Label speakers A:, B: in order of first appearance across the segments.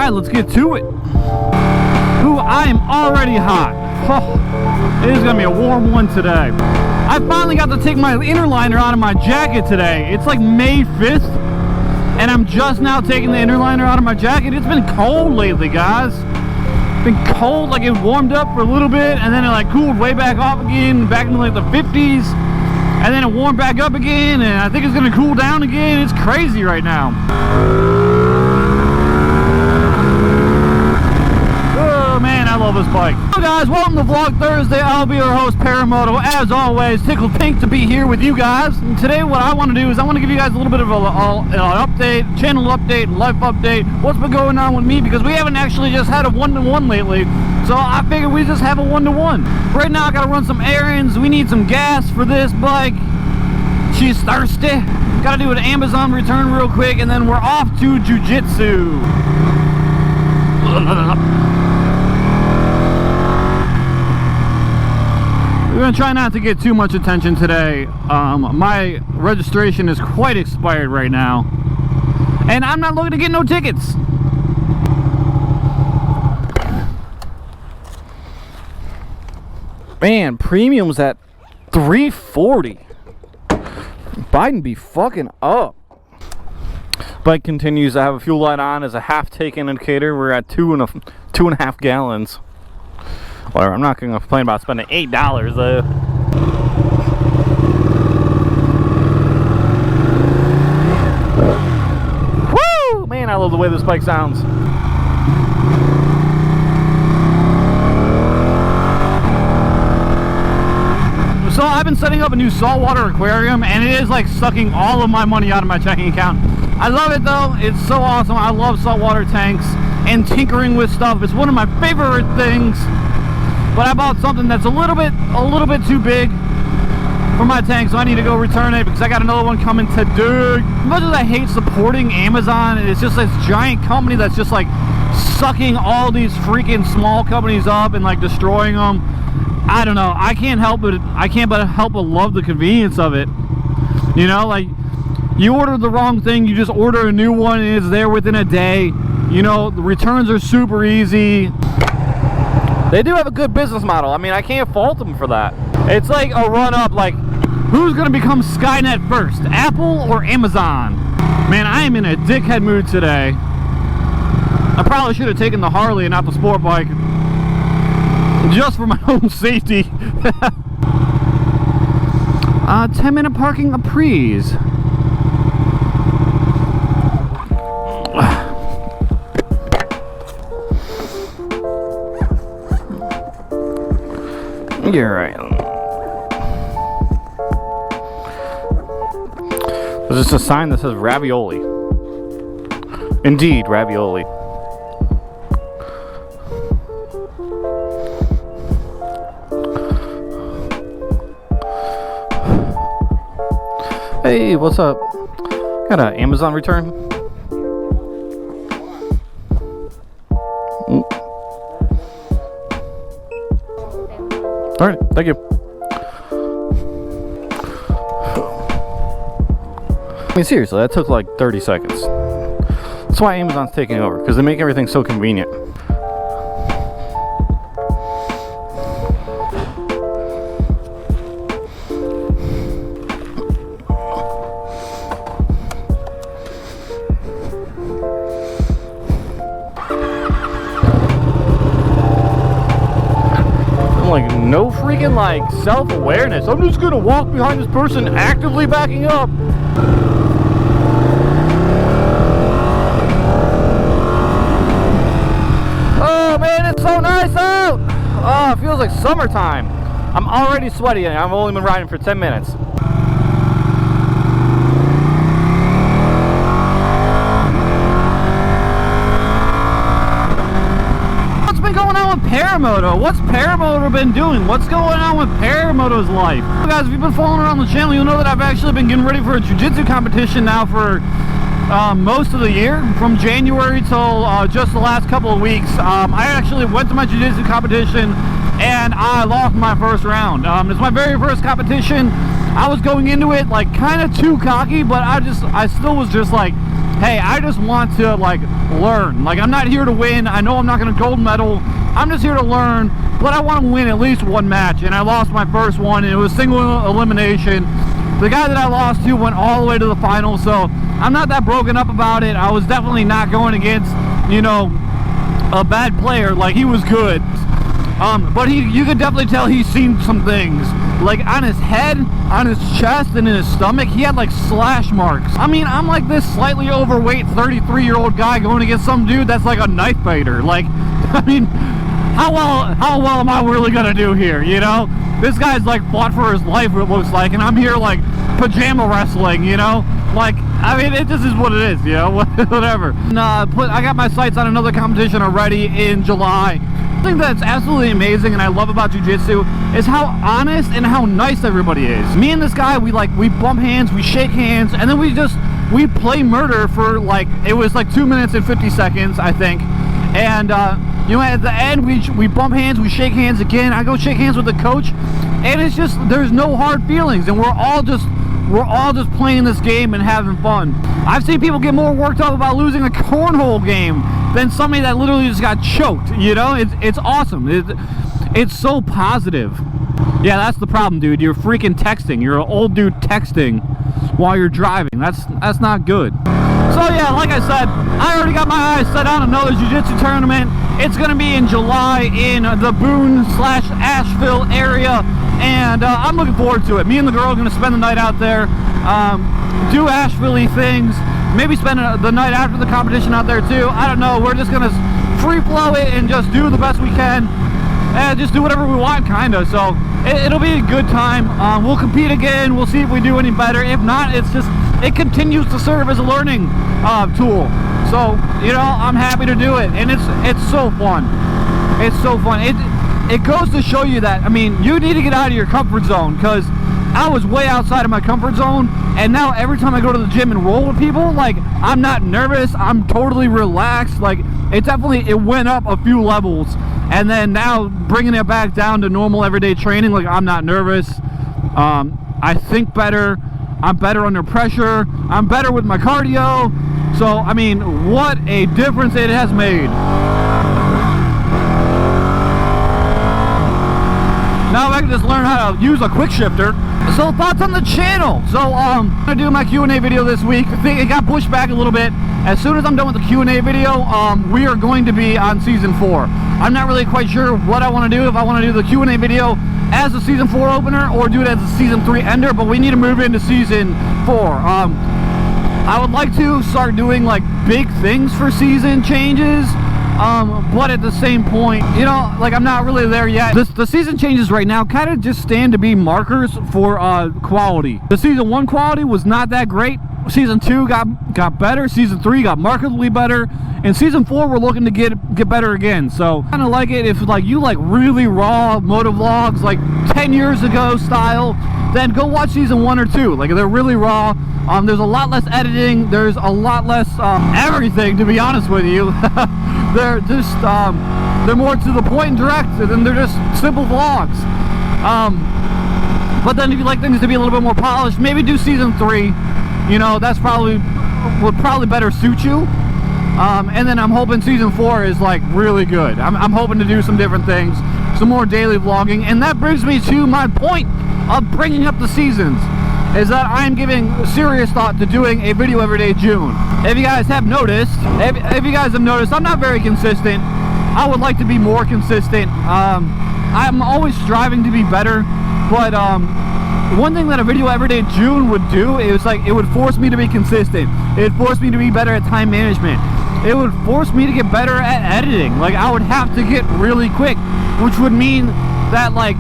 A: Alright, let's get to it. Ooh, I am already hot. Oh, it is going to be a warm one today. I finally got to take my inner liner out of my jacket today. It's like May 5th, and I'm just now taking the inner liner out of my jacket. It's been cold lately, guys. It's been cold, like it warmed up for a little bit, and then it like cooled way back off again, back into like the 50s, and then it warmed back up again, and I think it's going to cool down again. It's crazy right now. Oh man, I love this bike. So guys, welcome to Vlog Thursday. I'll be your host, Paramoto. As always, tickled pink to be here with you guys. And today what I want to do is I want to give you guys a little bit of an update, channel update, life update, what's been going on with me, because we haven't actually just had a one-to-one lately. So I figured we just have a one-to-one. Right now I gotta run some errands. We need some gas for this bike. She's thirsty. Gotta do an Amazon return real quick, and then we're off to Jiu Jitsu. We're going to try not to get too much attention today. My registration is quite expired right now, and I'm not looking to get no tickets. Man, premium's at $340. Biden be fucking up. Bike continues. I have a fuel light on as a half tank indicator. We're at 2.5 gallons. Whatever, I'm not going to complain about spending $8 though. Woo! Man, I love the way this bike sounds. So I've been setting up a new saltwater aquarium, and it is like sucking all of my money out of my checking account. I love it though. It's so awesome. I love saltwater tanks and tinkering with stuff. It's one of my favorite things. But I bought something that's a little bit too big for my tank, so I need to go return it because I got another one coming today. As much as I hate supporting Amazon, it's just this giant company that's just like sucking all these freaking small companies up and like destroying them. I don't know. I can't but help but love the convenience of it. You know, like you order the wrong thing, you just order a new one and it's there within a day. You know, the returns are super easy. They do have a good business model. I mean, I can't fault them for that. It's like a run-up, like, who's going to become Skynet first, Apple or Amazon? Man, I am in a dickhead mood today. I probably should have taken the Harley and not the sport bike, just for my own safety. 10-minute parking appease. You're right. There's just a sign that says ravioli. Indeed, ravioli. Hey, what's up? Got an Amazon return? Alright, thank you. I mean, seriously, that took like 30 seconds. That's why Amazon's taking over, because they make everything so convenient. Like no freaking like self-awareness. I'm just gonna walk behind this person actively backing up. Oh man, it's so nice out. Oh, it feels like summertime. I'm already sweaty and I've only been riding for 10 minutes. Paramoto. What's Paramoto been doing? What's going on with Paramoto's life? So guys, if you've been following around the channel, you'll know that I've actually been getting ready for a Jiu Jitsu competition now for most of the year, from January till just the last couple of weeks. I actually went to my Jiu Jitsu competition and I lost my first round. It's my very first competition. I was going into it like kind of too cocky, but I still was just like hey, I just want to like learn. Like, I'm not here to win. I know I'm not going to gold medal. I'm just here to learn, but I want to win at least one match. And I lost my first one, and it was single elimination. The guy that I lost to went all the way to the final, so I'm not that broken up about it. I was definitely not going against, you know, a bad player. Like, he was good. But you could definitely tell he's seen some things. Like, on his head, on his chest, and in his stomach, he had like slash marks. I mean, I'm like this slightly overweight 33-year-old guy going against some dude that's like a knife fighter. Like, I mean, how well am I really gonna do here, you know? This guy's like fought for his life, it looks like, and I'm here like pajama wrestling, you know? Like, I mean, it just is what it is, you know? Whatever. And, I got my sights on another competition already in July. Thing that's absolutely amazing and I love about jiu-jitsu is how honest and how nice everybody is. Me and this guy, we bump hands, we shake hands, and then we play murder for like, it was like 2 minutes and 50 seconds, I think. And you know, at the end we bump hands, we shake hands again. I go shake hands with the coach, and it's just, there's no hard feelings, and we're all just playing this game and having fun. I've seen people get more worked up about losing a cornhole game than somebody that literally just got choked, you know? It's awesome. It's so positive. Yeah, that's the problem, dude. You're freaking texting. You're an old dude texting while you're driving. That's not good. So yeah, like I said, I already got my eyes set on another jiu-jitsu tournament. It's gonna be in July in the Boone/Asheville area, and I'm looking forward to it. Me and the girl are gonna spend the night out there, do Asheville-y things, maybe spend the night after the competition out there too. I don't know. We're just gonna free flow it and just do the best we can, and just do whatever we want, kinda. So it'll be a good time. We'll compete again. We'll see if we do any better. If not, it continues to serve as a learning tool. So, you know, I'm happy to do it, and it's so fun. It's so fun. It goes to show you that, I mean, you need to get out of your comfort zone, because I was way outside of my comfort zone, and now every time I go to the gym and roll with people, like, I'm not nervous, I'm totally relaxed. Like, it went up a few levels, and then now bringing it back down to normal everyday training, like, I'm not nervous. I think better, I'm better under pressure, I'm better with my cardio. So, I mean, what a difference it has made. Now I can just learn how to use a quick shifter. So, thoughts on the channel. So, I'm gonna do my Q&A video this week. I think it got pushed back a little bit. As soon as I'm done with the Q&A video, we are going to be on season 4. I'm not really quite sure what I want to do. If I want to do the Q&A video as a season 4 opener or do it as a season 3 ender, but we need to move into season 4. I would like to start doing like big things for season changes, but at the same point, you know, like, I'm not really there yet. The season changes right now kind of just stand to be markers for quality. The season 1 quality was not that great. Season 2 got better. Season 3 got markedly better, and season 4 we're looking to get better again. So kind of like it if like you like really raw motovlogs like 10 years ago style, then go watch season 1 or 2. Like, they're really raw. There's a lot less editing. There's a lot less everything, to be honest with you. They're just they're more to the point and direct, and they're just simple vlogs. But then if you like things to be a little bit more polished, maybe do season 3. You know, that's would probably better suit you. And then I'm hoping season 4 is like really good. I'm hoping to do some different things, some more daily vlogging, and that brings me to my point of bringing up the seasons. Is that I'm giving serious thought to doing a video every day June. If you guys have noticed, I'm not very consistent. I would like to be more consistent. I'm always striving to be better, but one thing that a video every day June would do is like, it would force me to be consistent. It would force me to be better at time management. It would force me to get better at editing. Like, I would have to get really quick, which would mean that, like,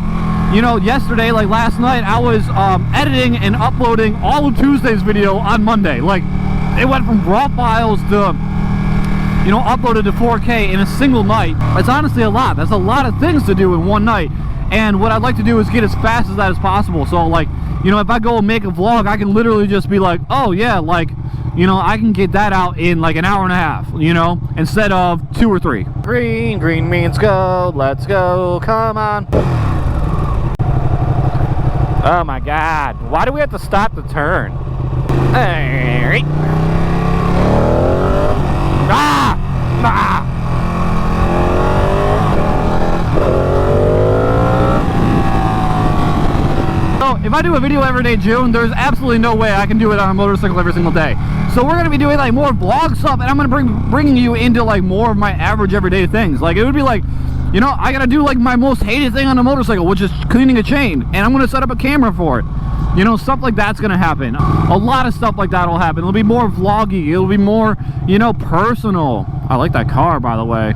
A: you know, yesterday, like last night, I was editing and uploading all of Tuesday's video on Monday. Like, it went from raw files to, you know, uploaded to 4K in a single night. It's honestly a lot. That's a lot of things to do in one night. And what I'd like to do is get as fast as that as possible. So, like, you know, if I go and make a vlog, I can literally just be like, oh yeah, like, you know, I can get that out in like an hour and a half, you know, instead of 2 or 3. Green means go. Let's go. Come on. Oh my God, why do we have to stop the turn? Alright. So if I do a video every day June, there's absolutely no way I can do it on a motorcycle every single day. So we're gonna be doing like more vlog stuff, and I'm gonna bringing you into like more of my average everyday things. Like it would be like, you know, I gotta do like my most hated thing on a motorcycle, which is cleaning a chain, and I'm gonna set up a camera for it. You know, stuff like that's gonna happen. A lot of stuff like that will happen. It'll be more vloggy. It'll be more, you know, personal. I like that car, by the way.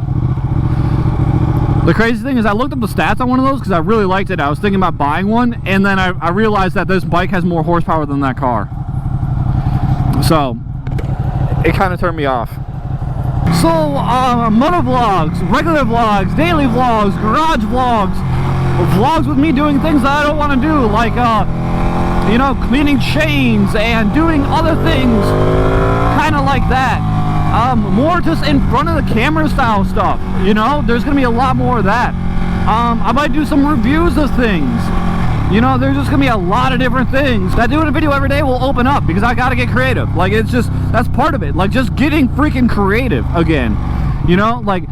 A: The crazy thing is I looked up the stats on one of those because I really liked it. I was thinking about buying one, and then I realized that this bike has more horsepower than that car. So it kind of turned me off. So moto vlogs, regular vlogs, daily vlogs, garage vlogs, vlogs with me doing things that I don't want to do, like you know, cleaning chains and doing other things kind of like that. More just in front of the camera style stuff, you know. There's gonna be a lot more of that. I might do some reviews of things. You know, there's just gonna be a lot of different things. That doing a video every day will open up because I gotta get creative. Like, it's just, that's part of it. Like, just getting freaking creative again. You know, like,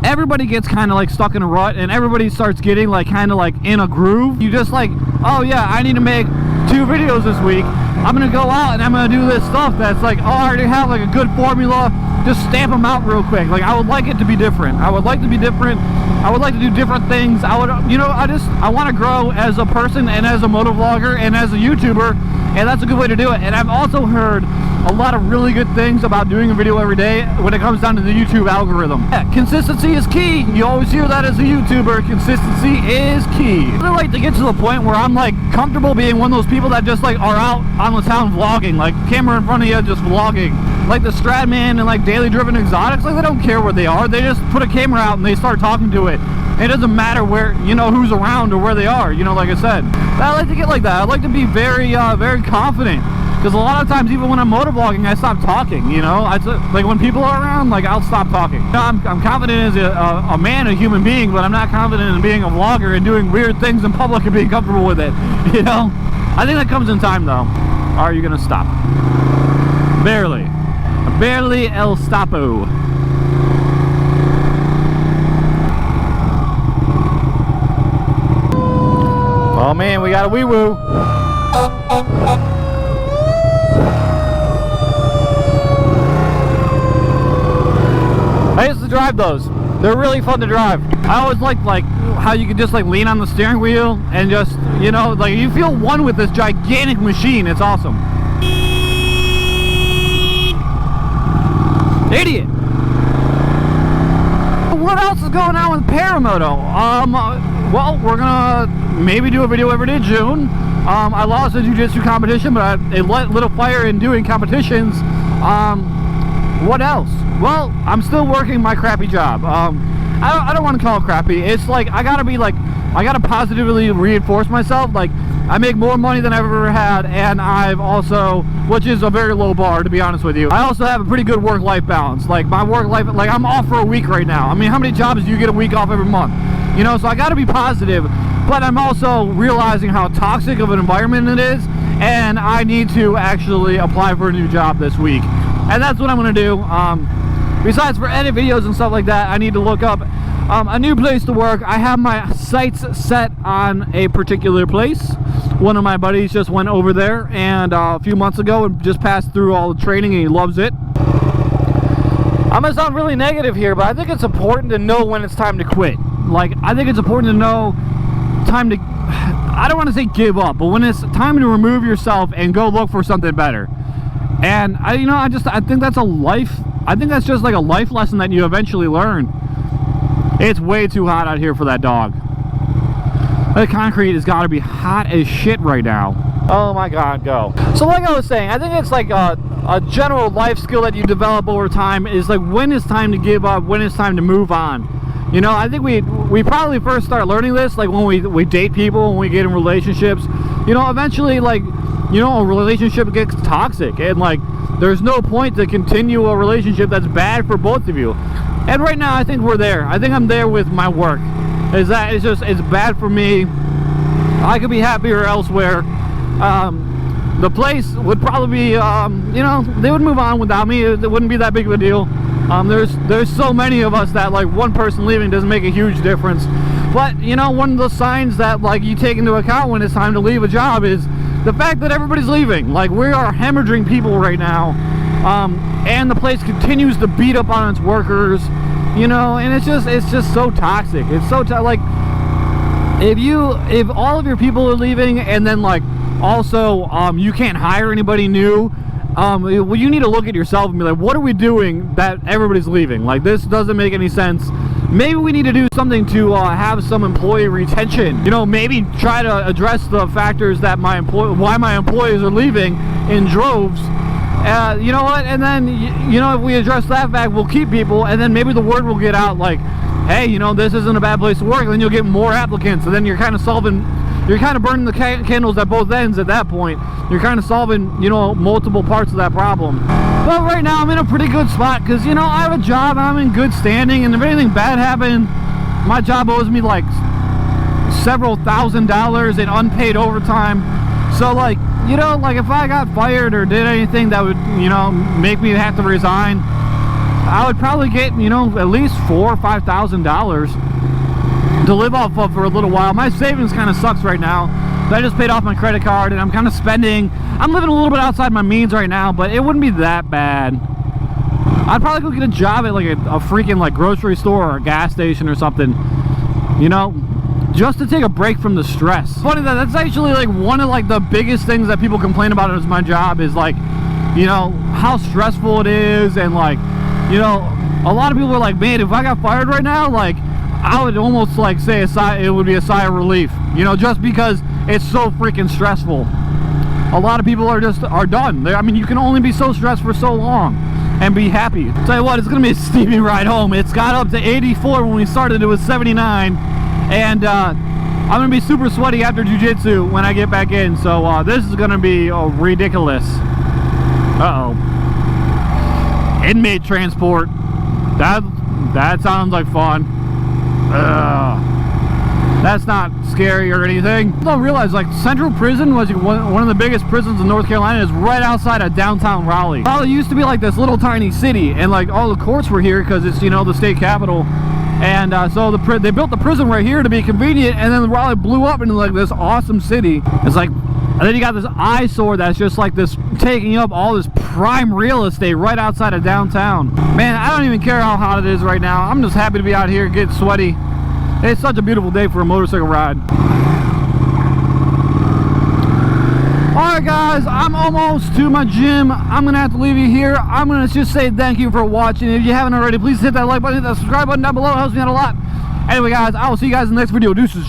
A: everybody gets kind of like stuck in a rut, and everybody starts getting like kind of like in a groove. You just like, oh yeah, I need to make 2 videos this week. I'm gonna go out and I'm gonna do this stuff that's like, oh, I already have like a good formula. Just stamp them out real quick. Like, I would like it to be different. I would like to be different. I would like to do different things. I would, you know, I want to grow as a person and as a motovlogger and as a YouTuber, and that's a good way to do it. And I've also heard a lot of really good things about doing a video every day when it comes down to the YouTube algorithm. Yeah, consistency is key. You always hear that as a YouTuber. Consistency is key. I really like to get to the point where I'm like comfortable being one of those people that just like are out on the town vlogging, like camera in front of you, just vlogging. Like the Stradman and like Daily Driven Exotics, like they don't care where they are. They just put a camera out and they start talking to it. It doesn't matter where, you know, who's around or where they are, you know, like I said. But I like to get like that. I like to be very, very confident. Because a lot of times, even when I'm motovlogging, I stop talking, you know? Like when people are around, like I'll stop talking. You know, I'm confident as a man, a human being, but I'm not confident in being a vlogger and doing weird things in public and being comfortable with it, you know? I think that comes in time, though. Are you gonna stop? Barely. Barely el stopo. Oh man, we got a wee woo. I used to drive those. They're really fun to drive. I always liked like how you could just like lean on the steering wheel and just, you know, like you feel one with this gigantic machine. It's awesome. Idiot. What else is going on with Paramoto? Well, we're gonna maybe do a video every day June. I lost a Jiu Jitsu competition, but I lit a fire in doing competitions. What else? Well, I'm still working my crappy job. I don't want to call it crappy. It's like I gotta positively reinforce myself. Like, I make more money than I've ever had, and I've also, which is a very low bar to be honest with you, I also have a pretty good work-life balance. Like my work-life, like I'm off for a week right now. I mean, how many jobs do you get a week off every month? You know, so I gotta be positive, but I'm also realizing how toxic of an environment it is, and I need to actually apply for a new job this week. And that's what I'm gonna do. Besides for edit videos and stuff like that, I need to look up a new place to work. I have my sights set on a particular place. One of my buddies just went over there and a few months ago and just passed through all the training, and he loves it. I'm gonna sound really negative here, but I think it's important to know when it's time to quit. Like, I think it's important to know time to, I don't want to say give up, but when it's time to remove yourself and go look for something better. And I think that's a life, I think that's just like a life lesson that you eventually learn. It's way too hot out here for that dog. The concrete has got to be hot as shit right now. Oh my god, go. So like I was saying, I think it's like a general life skill that you develop over time is like when it's time to give up, when it's time to move on. You know, I think we probably first start learning this like when we date people, when we get in relationships. You know, eventually, like, you know, a relationship gets toxic, and like there's no point to continue a relationship that's bad for both of you. And right now I think we're there. I think I'm there with my work. Is that it's bad for me. I could be happier elsewhere. The place would probably be, you know, they would move on without me. It wouldn't be that big of a deal. There's so many of us that like one person leaving doesn't make a huge difference. But you know, one of the signs that like you take into account when it's time to leave a job is the fact that everybody's leaving. Like, we are hemorrhaging people right now, and the place continues to beat up on its workers, you know, and it's just so toxic. It's so like, if all of your people are leaving, and then like also you can't hire anybody new, well, you need to look at yourself and be like, what are we doing that everybody's leaving? Like, this doesn't make any sense. Maybe we need to do something to have some employee retention. You know, maybe try to address the factors that why my employees are leaving in droves. You know what? And then, you know, if we address that fact, we'll keep people, and then maybe the word will get out like, hey, you know, this isn't a bad place to work, and then you'll get more applicants, and then you're kind of burning the candles at both ends at that point. You're kind of solving, you know, multiple parts of that problem. But right now I'm in a pretty good spot because, you know, I have a job, I'm in good standing, and if anything bad happened, my job owes me like several $1,000s in unpaid overtime. So like, you know, like if I got fired or did anything that would, you know, make me have to resign, I would probably get, you know, at least $4,000 or $5,000 to live off of for a little while. My savings kind of sucks right now. I just paid off my credit card, and I'm kind of spending. I'm living a little bit outside my means right now, but it wouldn't be that bad. I'd probably go get a job at like a freaking like grocery store or a gas station or something, you know, just to take a break from the stress. Funny that that's actually like one of like the biggest things that people complain about as my job is like, you know, how stressful it is, and like, you know, a lot of people are like, man, if I got fired right now, like, I would almost like say it would be a sigh of relief, you know, just because it's so freaking stressful. A lot of people are done. I mean, you can only be so stressed for so long and be happy. Tell you what, it's gonna be a steamy ride home. It's got up to 84 when we started. It was 79, and I'm gonna be super sweaty after jiu-jitsu when I get back in. So this is gonna be ridiculous. Inmate transport. That sounds like fun. That's not scary or anything. I don't realize like Central Prison was one of the biggest prisons in North Carolina. Is right outside of downtown Raleigh. Raleigh used to be like this little tiny city, and like all the courts were here because it's, you know, the state capital. And so they built the prison right here to be convenient, and then Raleigh blew up into like this awesome city. It's like, and then you got this eyesore that's just like this, taking up all this prime real estate right outside of downtown. Man, I don't even care how hot it is right now. I'm just happy to be out here, get sweaty. It's such a beautiful day for a motorcycle ride. Alright guys, I'm almost to my gym. I'm going to have to leave you here. I'm going to just say thank you for watching. If you haven't already, please hit that like button, hit that subscribe button down below. It helps me out a lot. Anyway guys, I will see you guys in the next video. Deuces.